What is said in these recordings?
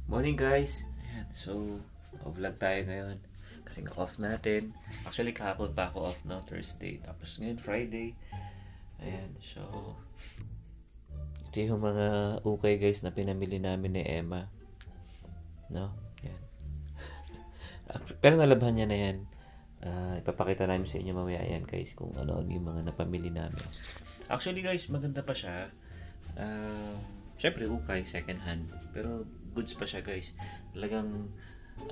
Morning guys! Ayan, so, vlog tayo ngayon. Kasi off natin. Actually, kahapon pa ako off, no? Thursday. Tapos ngayon, Friday. Ayan, so... Ito yung mga ukay guys na pinamili namin ni Emma. No? Ayan. Pero nalabhan niya na yan. Ipapakita namin sa inyo mamaya yan guys kung ano yung mga napamili namin. Actually guys, maganda pa siya. Syempre ukay, second hand. Pero goods pa siya guys. Talagang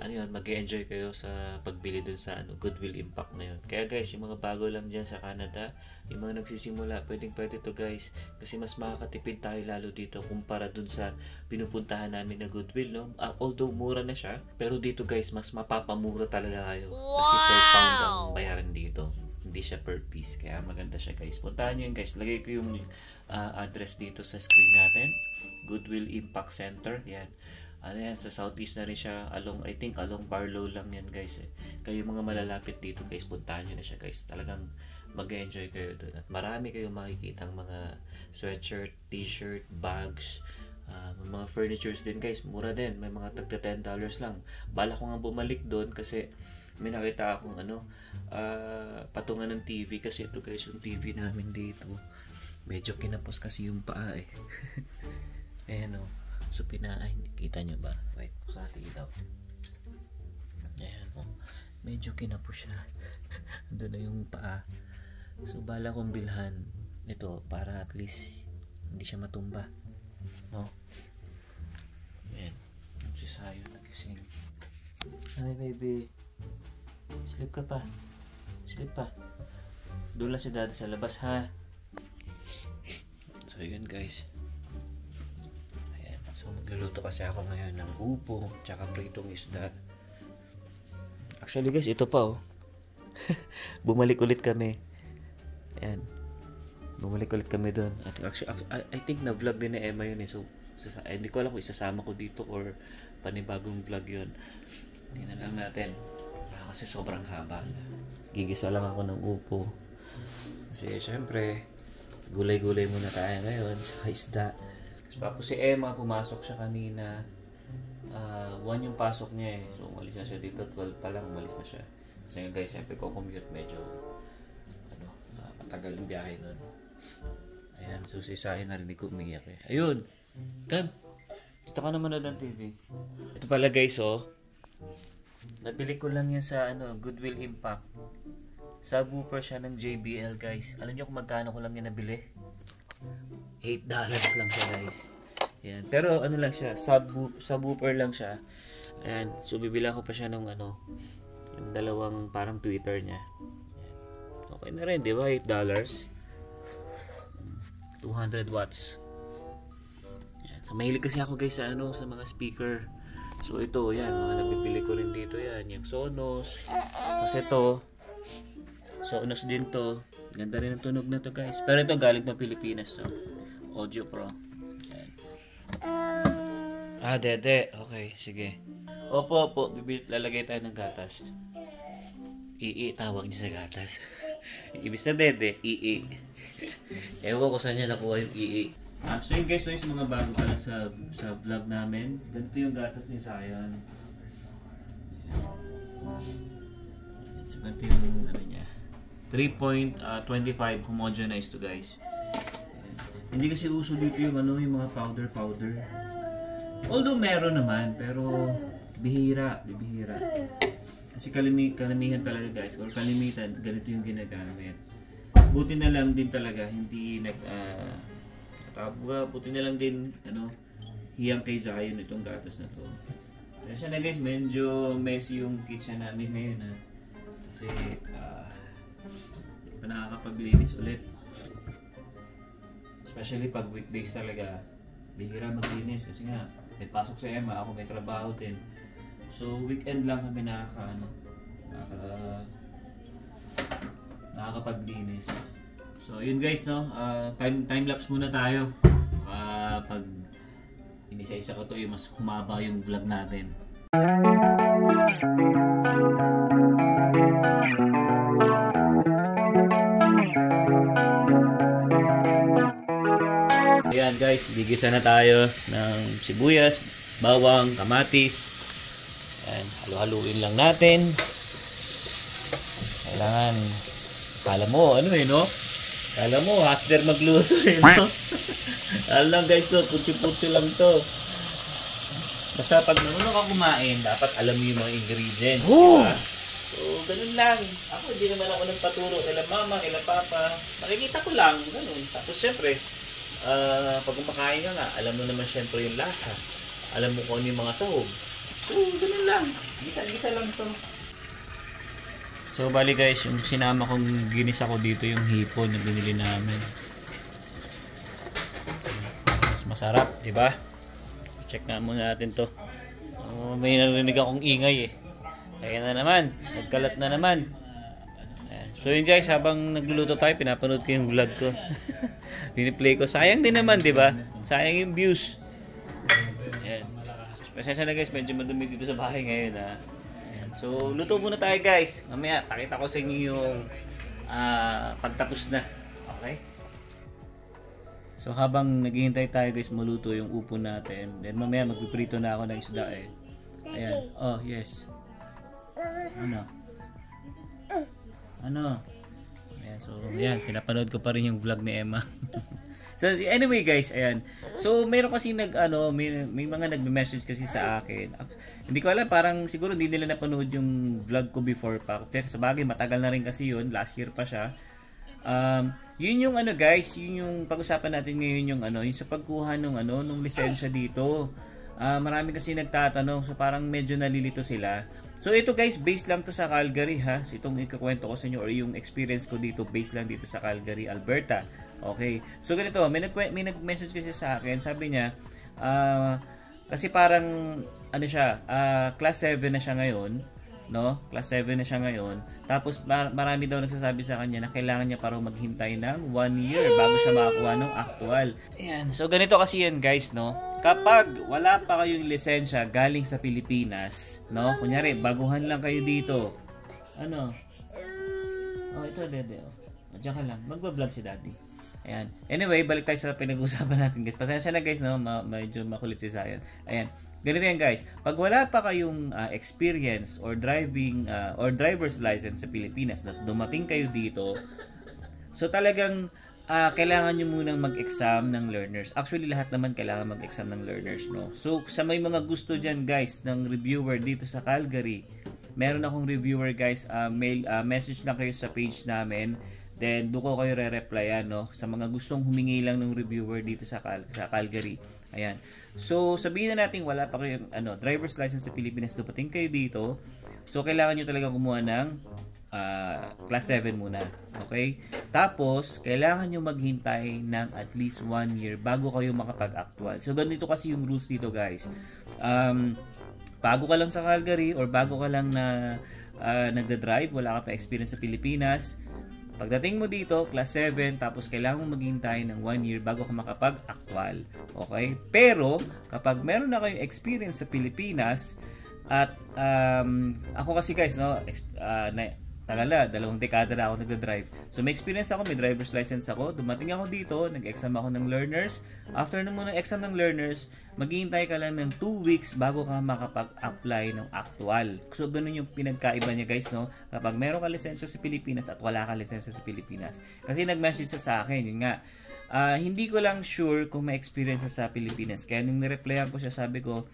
mag-enjoy kayo sa pagbili dun sa Goodwill Impact na yun. Kaya guys, yung mga bago lang dyan sa Canada, yung mga nagsisimula, pwede to guys. Kasi mas makakatipid tayo lalo dito kumpara dun sa pinupuntahan namin na Goodwill, no? Although mura na siya, pero dito guys, mas mapapamura talaga kayo. Kasi per pound ang bayaran dito. Hindi siya per piece. Kaya maganda siya guys. Puntahan nyo yun guys. Lagay ko yung address dito sa screen natin. Goodwill Impact Center. Yan. Yan, sa southeast na rin siya. I think along Barlow lang yan guys. Kayo mga malalapit dito guys, puntahan nyo na siya guys. Talagang mag-enjoy kayo doon. At marami kayong makikitang mga sweatshirt, t-shirt, bags, mga furnitures din guys. Mura din. May mga tagta $10 lang. Bala ko nga bumalik doon kasi may nakita akong patungan ng TV. Kasi ito guys, yung TV namin dito. Medyo kinapos kasi yung paa eh. Ayan o. So, kita nyo ba? Wait, sa ating ilaw. Ayan o. Medyo kinapos siya. Doon na yung paa. So, bala kong bilhan ito para at least hindi siya matumba. No? Ayan. Yung si Sayo nagising. Hi, baby. Sleep ka pa. Sleep pa. Doon lang si Dada sa labas, ha? So, yun guys. So, magluluto kasi ako ngayon ng upo, tsaka pritong isda. Actually guys, ito pa oh. Bumalik ulit kami. Ayan. Bumalik ulit kami doon. At actually, I think na-vlog din ni Emma yun eh. So, hindi ko alam kung isasama ko dito or panibagong vlog yun. Hindi na lang natin. Kasi sobrang haba. Gigisa lang ako ng upo. Kasi syempre, gulay-gulay muna tayo ngayon sa isda. Tapos si Emma, pumasok siya kanina. 1 yung pasok niya eh. So, umalis na siya dito. 12 pa lang, umalis na siya. Kasi nga guys, siyempre ko commute medyo matagal yung biyahe nun. Ayan, so si Sahin narinig ko umiyak eh. Ayun! Kam! Dito ka naman ng TV. Ito pala guys oh. Nabili ko lang yan sa Goodwill Impact. Subwoofer siya ng JBL guys. Alam niyo kung magkano ko lang yan nabili? $8 lang siya guys. Ayan. Pero lang siya, subwoofer lang siya. Ayan. So bibilang ko pa siya ng yung dalawang parang tweeter niya. Ayan. Okay na rin, di ba? $8. 200 watts. Ayan. So mahilig kasi ako guys sa sa mga speaker. So ito, yan, mga nabibili ko rin dito yan. Yung Sonos. Kasi ito, Sonos din to. Ganda rin ang tunog na to guys. Pero ito galing pa Pilipinas to. Audio Pro. Ayan. Dede. Okay, sige. Opo. Lalagay tayo ng gatas. Tawag niya sa gatas. Ibig sa dede, Ewan ko saan niya nakuha yung So yun guys, yung mga bago pala sa vlog namin. Ganito yung gatas ni Sayan. So ganito yung niya. 3.25 homogenized to guys. Hindi kasi uso dito yung yung mga powder. Although meron naman, pero bihira. Kasi kalimihan talaga guys, or kalimitan, ganito yung ginagamit. Buti na lang din talaga, buti na lang din, hiyang kay Zion itong gatas na to. Kasi na guys, medyo messy yung kitchen namin ngayon ha. Kasi, nakakapaglinis ulit. Especially pag weekdays talaga, bihira maglinis kasi nga may pasok sa Emma, ako may trabaho din. So weekend lang kami nakakapaglinis. So yun guys no, time lapse muna tayo. Pag inisa-isa ko to, yung mas humaba yung vlog natin. Ayan guys, gigisa na tayo ng sibuyas, bawang, kamatis. Ayan, halo-haluin lang natin. Kailangan, kala mo, ano no? Kala mo, hasder magluto no? Alam lang guys to, putsi-putsi lang to. Basta pag marunong ka kumain, dapat alam mo yung mga ingredients. Diba? So, ganun lang. Ako, hindi naman ako nagpaturo kila mama, kila papa. Nakikita ko lang, ganun. Tapos syempre, pag kumakain ka nga, alam mo naman syempre yung lasa. Alam mo kung ano yung mga sahog. So, ganun lang. Gisa-gisa lang to. So, bali guys, yung sinama kong ginisa ko dito yung hipon na binili namin. Mas masarap, di ba? Check nga muna natin to. May narinig akong ingay eh. Kaya na naman, nagkalat na naman. Ayan. So yun guys, habang nagluluto tayo, pinapanood ko yung vlog ko. Piniplay ko. Sayang din naman, di ba? Sayang yung views. Ayan. Pasensya na guys, medyo madumi dito sa bahay ngayon ha. Ayan. So luto muna tayo guys. Mamaya, pakita ko sa inyo yung pagtapos na. Okay? So habang naghihintay tayo guys, maluto yung upo natin. Then mamaya magpiprito na ako ng isda eh. Ayan. Oh, yes. Ano? Ayan, so ayan, pinapanood ko pa rin yung vlog ni Emma. So anyway guys, ayan. So meron kasi may mga nagme-message kasi sa akin. Hindi ko alam, parang siguro hindi nila napanood yung vlog ko before pa. Pero sa bagay, matagal na rin kasi yun. Last year pa siya. Yun yung guys, yun yung pag-usapan natin ngayon yung yung sa pagkuha nung lisensya dito. Marami kasi nagtatanong, so parang medyo nalilito sila. So ito guys, based lang to sa Calgary ha. So, itong ikukwento ko sa inyo or yung experience ko dito, based lang dito sa Calgary, Alberta. Okay. So ganito, may nag-message kasi sa akin, sabi niya, kasi parang class 7 na siya ngayon. No? Class 7 na siya ngayon. Tapos marami daw nagsasabi sa kanya na kailangan niya parang maghintay ng 1 year bago siya makakuha ng actual. Ayan. So ganito kasi yan guys, no? Kapag wala pa kayong lisensya galing sa Pilipinas, no? Kunyari, baguhan lang kayo dito. Oh, ito dede. Diyan ka lang. Magba-vlog si Daddy. Ayan. Anyway, balik tayo sa pinag-usapan natin guys. Pasensya na guys, no? Medyo makulit si Zion. Ayan. Ganito yan guys. Pag wala pa kayong experience or driving or driver's license sa Pilipinas na dumating kayo dito, so talagang kailangan nyo munang mag-exam ng learners. Actually, lahat naman kailangan mag-exam ng learners, no? So, sa may mga gusto dyan guys ng reviewer dito sa Calgary, meron akong reviewer guys, message lang kayo sa page namin. Then, doon ko kayo re-replyan, no? Sa mga gustong humingi lang ng reviewer dito sa Calgary. Ayan. So, sabihin na natin wala pa kayong driver's license sa Pilipinas, dumating kayo dito. So, kailangan nyo talaga kumuha ng class 7 muna. Okay? Tapos, kailangan nyo maghintay ng at least 1 year bago kayo makapag-actual. So, ganito kasi yung rules dito, guys. Bago ka lang sa Calgary or bago ka lang na nagda-drive, wala ka pa experience sa Pilipinas, pagdating mo dito, class 7, tapos kailangan mo maghintay ng 1 year bago ka makapag-actual. Okay? Pero, kapag meron na kayong experience sa Pilipinas, at ako kasi guys, no, tagal na, 2 dekada na ako nagda-drive. So may experience ako, may driver's license ako. Dumating ako dito, nag-exam ako ng learners. After naman ng exam ng learners, maghihintay ka lang ng 2 weeks bago ka makapag-apply ng actual. So ganun yung pinagkaiba niya guys, no? Kapag meron ka lisensya sa Pilipinas at wala ka lisensya sa Pilipinas. Kasi nag-message sa akin, yun nga. Hindi ko lang sure kung may experience sa Pilipinas. Kaya nung nireplyan ko siya, sabi ko,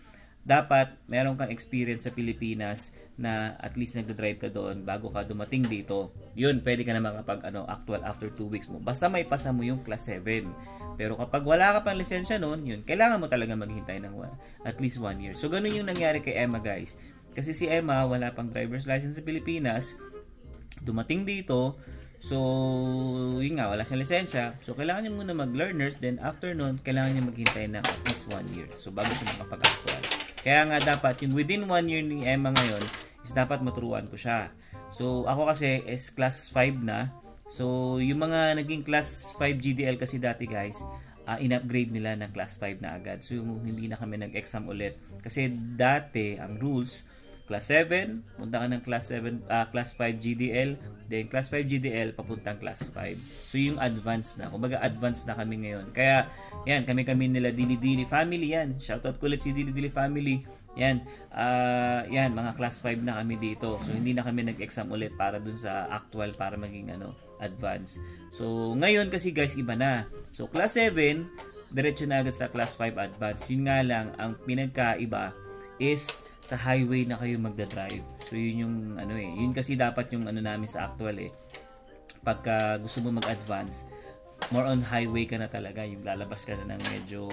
dapat meron kang experience sa Pilipinas na at least nagda-drive ka doon bago ka dumating dito. Yun, pwede ka na actual after 2 weeks mo. Basta may pasa mo yung class 7. Pero kapag wala ka pang lisensya noon, yun, kailangan mo talaga maghintay ng at least 1 year. So, ganun yung nangyari kay Emma, guys. Kasi si Emma, wala pang driver's license sa Pilipinas. Dumating dito, so, yun nga, wala siyang lisensya. So, kailangan niya muna mag-learners. Then, after nun, kailangan niya maghintay ng at least 1 year. So, bago siya makapag-actual. Kaya nga dapat, yung within 1 year ni Emma ngayon, is dapat maturuan ko siya. So, ako kasi is class 5 na. So, yung mga naging class 5 GDL kasi dati guys, in-upgrade nila ng class 5 na agad. So, hindi na kami nag-exam ulit. Kasi dati, ang rules, Class 7, punta ka ng Class 5 GDL, then Class 5 GDL, papuntang Class 5. So, yung advanced na. Kumbaga, advanced na kami ngayon. Kaya, yan, kami nila Dili-Dili family, yan. Shoutout ko ulit si Dili-Dili family. Yan, yan, mga Class 5 na kami dito. So, hindi na kami nag-exam ulit para dun sa actual, para maging, advanced. So, ngayon kasi guys, iba na. So, Class 7, diretso na agad sa Class 5 advanced. Yun nga lang, ang pinagkaiba is sa highway na kayo magdadrive. So yun yung yun kasi dapat yung namin sa actual pagka gusto mo mag-advance, more on highway ka na talaga, yung lalabas ka na ng medyo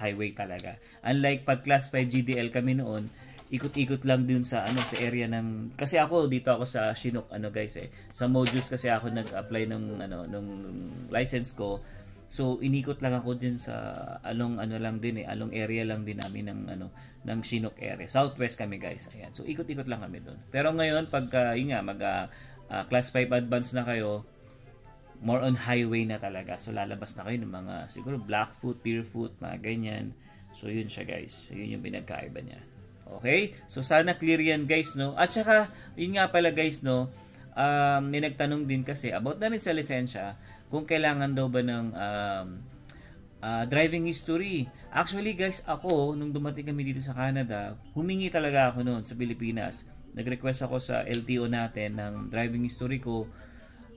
highway talaga. Unlike pag Class 5 GDL kami noon, ikot-ikot lang dun sa sa area ng, kasi dito ako sa Chinook guys sa Mojus kasi ako nag-apply ng nung license ko. So inikot lang ako din sa along along area lang din namin ng Chinook area. Southwest kami guys. Ayan. So ikot-ikot lang kami doon. Pero ngayon pagka Class 5 advance na kayo, more on highway na talaga. So lalabas na kayo ng mga siguro Blackfoot, Deerfoot, mga ganyan. So yun siya guys. So yun yung pinagkaiba niya. Okay? So sana clear yan guys, no? At saka yun nga pala guys, no? May nagtanong din kasi about na rin sa lisensya, kung kailangan daw ba ng driving history. Actually guys, ako nung dumating kami dito sa Canada, humingi talaga ako noon sa Pilipinas. Nag-request ako sa LTO natin ng driving history ko.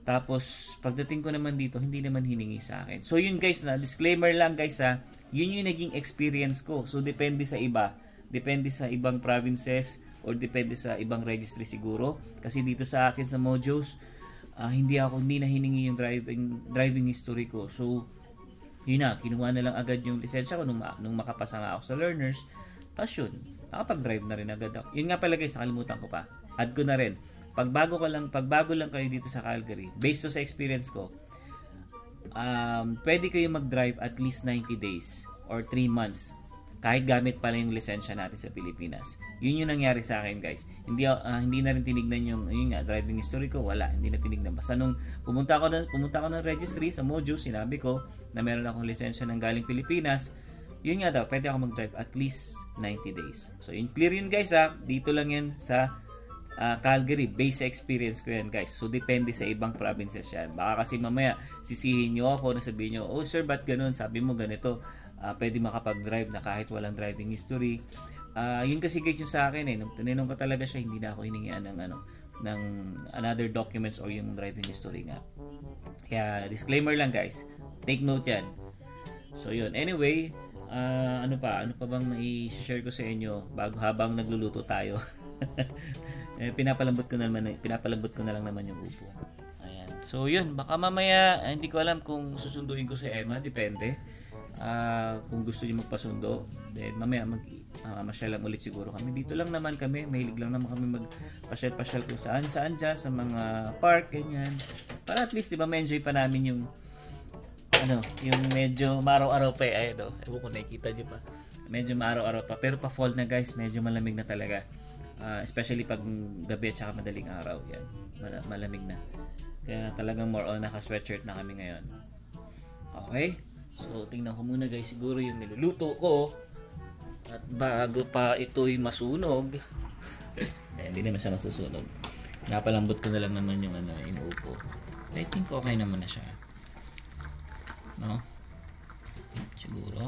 Tapos pagdating ko naman dito, hindi naman hiningi sa akin. So yun guys, na disclaimer lang guys yun yung naging experience ko. So depende sa iba. Depende sa ibang provinces or depende sa ibang registry siguro. Kasi dito sa akin sa Mojos, hindi na hiningi yung driving history ko. So, yun na, kinuha na lang agad yung lisensya ko nung makapasa nga ako sa learners. Tapos yun, nakapag-drive na rin agad ako. Yun nga pala guys, nakalimutan ko pa. Add ko na rin. Pagbago lang kayo dito sa Calgary, based sa experience ko, pwede kayo mag-drive at least 90 days or 3 months. Kahit gamit pala yung lisensya natin sa Pilipinas. Yun yung nangyari sa akin guys. Hindi na rin tinignan yung driving history ko. Wala, hindi na tinignan. Basta nung pumunta ako ng registry sa Mojus, sinabi ko na meron akong lisensya ng galing Pilipinas. Yun nga daw, pwede ako mag-drive at least 90 days. So yun, clear yun guys Dito lang yan sa Calgary. Base experience ko yan guys. So depende sa ibang provinces yan. Baka kasi mamaya sisihin nyo ako na sabihin nyo, oh sir, ba't ganun? Sabi mo ganito. Pwede makapag-drive na kahit walang driving history. Yun kasi guys yung sa akin nung tinanong ko talaga siya, hindi na ako hiningian ng another documents or yung driving history nga. Kaya disclaimer lang guys, take note yan. So yun, anyway, ano pa bang mai-share ko sa inyo habang nagluluto tayo. pinapalambot ko na lang naman yung upo. Ayan. So yun, baka mamaya hindi ko alam kung susunduin ko si Emma, depende. Kung gusto niyo magpasundo, then mamaya masyal lang ulit siguro kami. Dito lang naman kami, mahilig lang naman kami magpasyal-pasyal kung saan dyan, sa mga park, ganyan. Para at least, di ba, ma-enjoy pa namin yung yung medyo maraw-araw pa ewan ko nakikita niyo pa. Medyo maraw-araw pa, pero pa fall na guys, medyo malamig na talaga. Especially pag gabi at saka madaling araw, yan. Malamig na. Kaya talagang more on naka-sweatshirt na kami ngayon. Okay? So, tingnan ko muna guys, siguro yung niluluto ko. At bago pa ito'y masunog, hindi naman siya masusunog. Napalambot ko na lang naman yung inuupo. I think okay naman na siya. No? Siguro.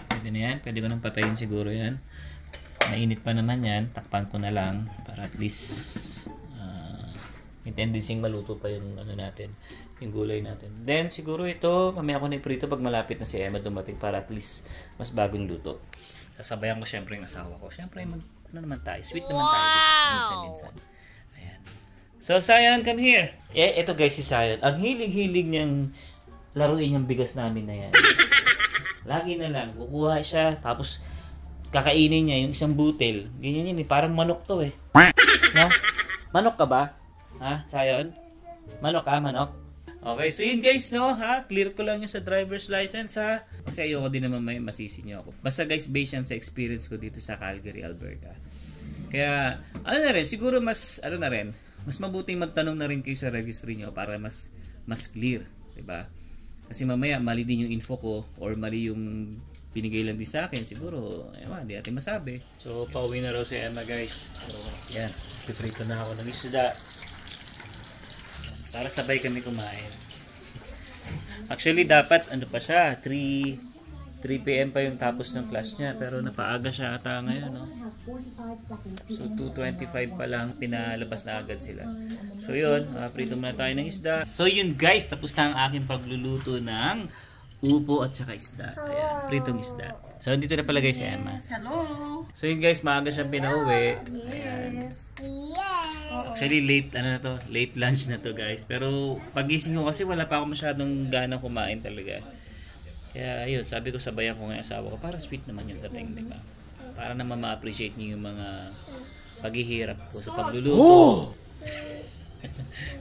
Pwede na yan. Pwede ko nang patayin siguro yan. Mainit pa naman yan. Takpan ko na lang para at least may tendency maluto pa yung natin. Yung gulay natin. Then, siguro ito, mamaya ko na iprito pag malapit na si Emma dumating para at least mas bagong luto. Sasabayan ko syempre yung asawa ko. Syempre, naman tayo. Sweet naman tayo. Minsan. Ayan. So, Sayan, come here. Ito guys, si Sayan. Ang hilig-hilig niyang laruin yung bigas namin na yan. Lagi na lang. Kukuha siya, tapos kakainin niya yung isang butil. Ganyan yun, parang manok to No? Manok ka ba? Ha, Sayan? Manok ka, manok? Okay, so yun guys, clear ko lang yung sa driver's license, kasi ayoko din naman may masisi nyo ako. Basta guys, based yan sa experience ko dito sa Calgary, Alberta. Kaya, siguro mas mabuting magtanong na rin kayo sa registry nyo para mas clear, diba? Kasi mamaya, mali din yung info ko or mali yung binigay lang din sa akin. Siguro, ewan, di natin masabi. So, pauwi na raw si Emma, guys. So, yan. Piprito na ako ng isda. Para sabay kami kumain. Actually, dapat, ano pa siya, 3 p.m. pa yung tapos ng class niya. Pero napaaga siya ata ngayon, no? So, 2:25 pa lang, pinalabas na agad sila. So, yun. Prito muna tayo ng isda. So, yun guys. Tapos na ang aking pagluluto ng upo at saka isda. Ayan, pritong isda. So, dito na pala guys si Emma. Hello! So, yun guys, maaga siyang pinauwi. Ayan. Actually, late lunch na to guys. Pero, pagising ko kasi wala pa ako masyadong ganang kumain talaga. Kaya, yun, sabi ko sabayan ko ng asawa ko. Para sweet naman yung dating, di ba? Para naman ma-appreciate niyo yung mga paghihirap ko sa pagluluto.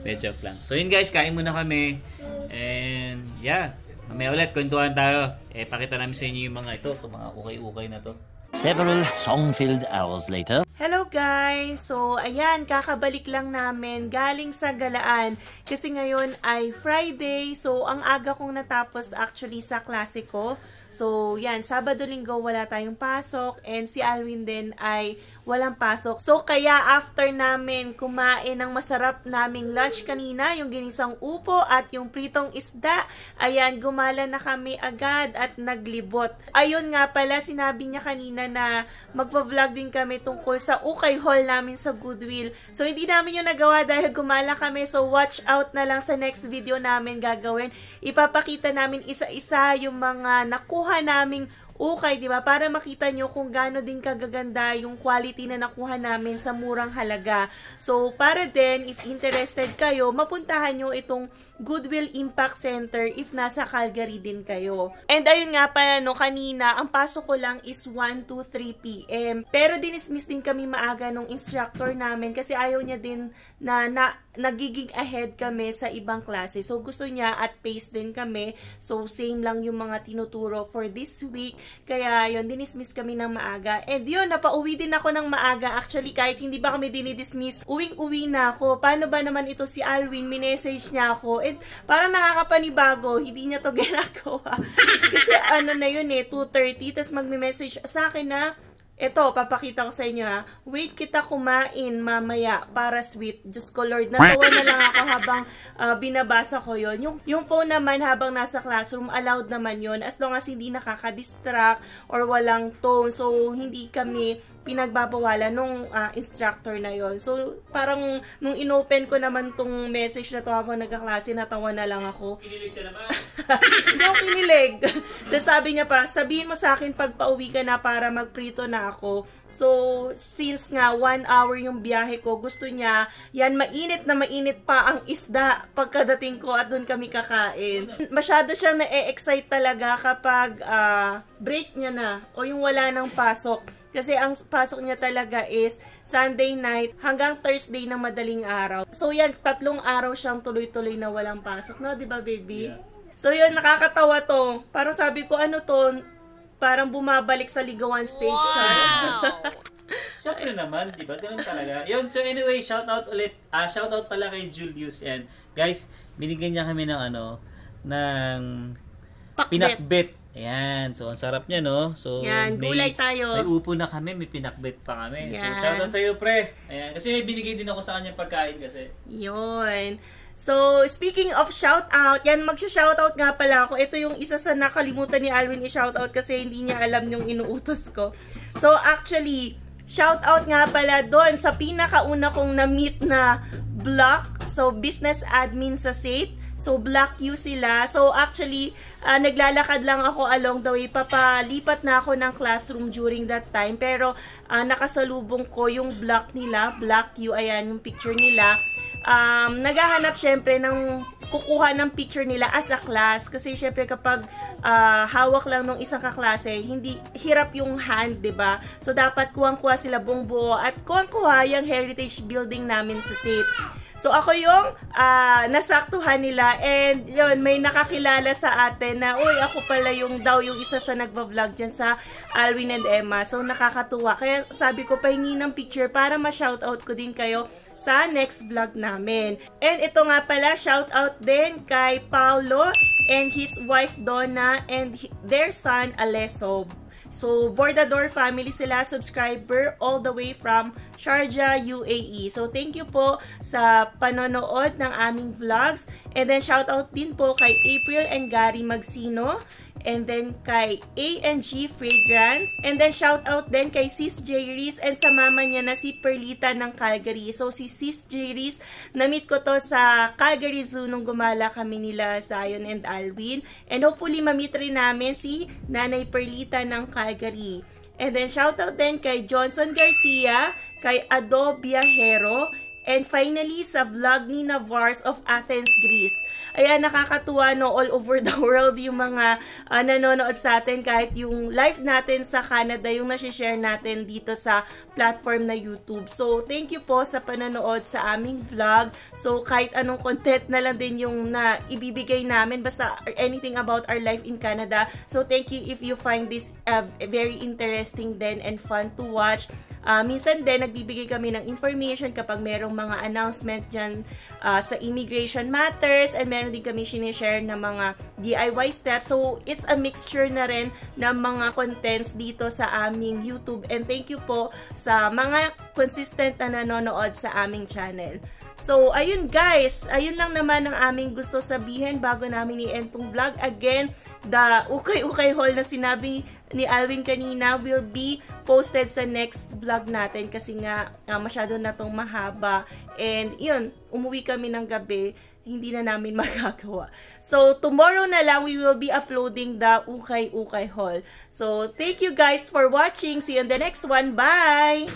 Joke lang. So, yun guys, kain muna kami. And, yeah. Mamaya ulit, kwentuhan tayo. Pakita namin sa inyo yung mga ito. Itong mga ukay-ukay na to. Several song-filled hours later. Hello guys! So, ayan, kakabalik lang namin galing sa galaan. Kasi ngayon ay Friday. So, ang aga kong natapos actually sa klase ko. So, yan, Sabado-Linggo wala tayong pasok. And si Alwin din ay walang pasok. So, kaya after namin kumain ng masarap naming lunch kanina, yung ginisang upo at yung pritong isda, ayan, gumala na kami agad at naglibot. Ayun nga pala, sinabi niya kanina na magva-vlog din kami tungkol sa ukay haul namin sa Goodwill. So, hindi namin yung nagawa dahil gumala kami. So, watch out na lang sa next video namin gagawin. Ipapakita namin isa-isa yung mga nakuha naming ukay, di ba? Para makita nyo kung gaano din kagaganda yung quality na nakuha namin sa murang halaga. So, para din, if interested kayo, mapuntahan nyo itong Goodwill Impact Center if nasa Calgary din kayo. And ayun nga pala, no, kanina, ang pasok ko lang is 1 to 3 p.m. Pero dinismiss din kami maaga nung instructor namin kasi ayaw niya din na nagiging ahead kami sa ibang klase. So, gusto niya at pace din kami. So, same lang yung mga tinuturo for this week. Kaya, yun, dinismiss kami ng maaga. And yun, napauwi din ako ng maaga. Actually, kahit hindi ba kami dinidismiss, uwing-uwi na ako. Paano ba naman ito si Alwin? Minessage niya ako. And parang nakakapanibago. Hindi niya to ginagawa. Kasi ano na yun 2:30. Tapos magme-message sa akin na, ito, papakita ko sa inyo ha. Wait kita kumain mamaya para sweet. Diyos ko Lord, natawa na lang ako habang binabasa ko yon. Yung phone naman habang nasa classroom, allowed naman yon as long as hindi nakaka-distract or walang tone. So, hindi kami pinagbabawalan nung instructor na yon. So, parang nung inopen ko naman tong message na to habang nagkaklase, natawa na lang ako. Kinilig ka naman? Hindi ako kinilig. Tapos sabi niya pa, sabihin mo sa akin pag pauwi ka na para magprito na ako. So, since nga 1 hour yung biyahe ko, gusto niya, yan, mainit na mainit pa ang isda pagkadating ko at doon kami kakain. Masyado siyang na-excite talaga kapag break niya na o yung wala ng pasok. Kasi ang pasok niya talaga is Sunday night hanggang Thursday ng madaling araw. So, yan, 3 araw siyang tuloy-tuloy na walang pasok. No, di ba, baby? Yeah. So, yun, nakakatawa to. Parang sabi ko, ano to? Parang bumabalik sa ligawan stage. Wow! Siyempre naman, di ba? Ganun talaga. Yun, so anyway, shoutout ulit. Shoutout pala kay Julius. And guys, binigyan niya kami ng ng pinakbet. Ayan. So, ang sarap niya, no? So, yan, gulay tayo. May upo na kami, may pinakbet pa kami. Yan. So, shoutout sa'yo, pre. Ayan. Kasi may binigay din ako sa kanya pagkain kasi. Yun. So, speaking of shoutout, yan, magsha-shoutout nga pala ako. Ito yung isa sa nakalimutan ni Alwin i-shoutout kasi hindi niya alam yung inuutos ko. So, actually, shoutout nga pala doon sa pinakauna kong na-meet na block. So, business admin sa SAIT. So, Block U sila. So, actually, naglalakad lang ako along the way. Papalipat na ako ng classroom during that time. Pero, nakasalubong ko yung block nila. Block U, ayan, yung picture nila. Naghahanap syempre ng kukuha ng picture nila as a class. Kasi syempre kapag hawak lang ng isang kaklase, hindi hirap yung hand, 'di ba? So, dapat kuwang-kuha sila buong buo at kuwang-kuha yung heritage building namin sa SAIT. So, ako yung nasaktuhan nila and yun, may nakakilala sa atin na, uy, ako pala yung isa sa nagva-vlog dyan sa Alwin and Emma. So, nakakatuwa. Kaya sabi ko, pahingi ng picture para ma-shoutout ko din kayo sa next vlog namin. And ito nga pala, shout out din kay Paulo and his wife Donna and their son Aleso. So, Bordador family sila, subscriber all the way from Sharjah, UAE. So, thank you po sa panonood ng aming vlogs. And then, shout out din po kay April and Gary Magsino. And then, kay A&G Fragrance. And then, shout out din kay Sis Jairis and sa mama niya na si Perlita ng Calgary. So, si Sis Jairis, na-meet ko to sa Calgary Zoo nung gumala kami nila Zion and Alwin. And hopefully, ma-meet rin namin si Nanay Perlita ng Calgary. And then, shout out din kay Johnson Garcia, kay Ado Biahero, and finally, sa vlog ni Navars of Athens, Greece. Ayan, nakakatuwa, no, all over the world yung mga nanonood sa atin, kahit yung live natin sa Canada, yung nasi-share natin dito sa platform na YouTube. So, thank you po sa panonood sa aming vlog. So, kahit anong content na lang din yung na ibibigay namin, basta anything about our life in Canada. So, thank you if you find this very interesting then and fun to watch. Minsan din, nagbibigay kami ng information kapag merong mga announcement dyan sa immigration matters, and meron din kami sinishare na mga DIY steps. So, it's a mixture na rin ng mga contents dito sa aming YouTube. And thank you po sa mga consistent na nanonood sa aming channel. So, ayun guys, ayun lang naman ang aming gusto sabihin bago namin i-end tong vlog. Again, the ukay-ukay haul na sinabi ni Alwin kanina will be posted sa next vlog natin kasi nga masyado na tong mahaba. And yun, umuwi kami ng gabi, hindi na namin magagawa. So, tomorrow na lang we will be uploading the ukay-ukay haul. So, thank you guys for watching. See you on the next one. Bye!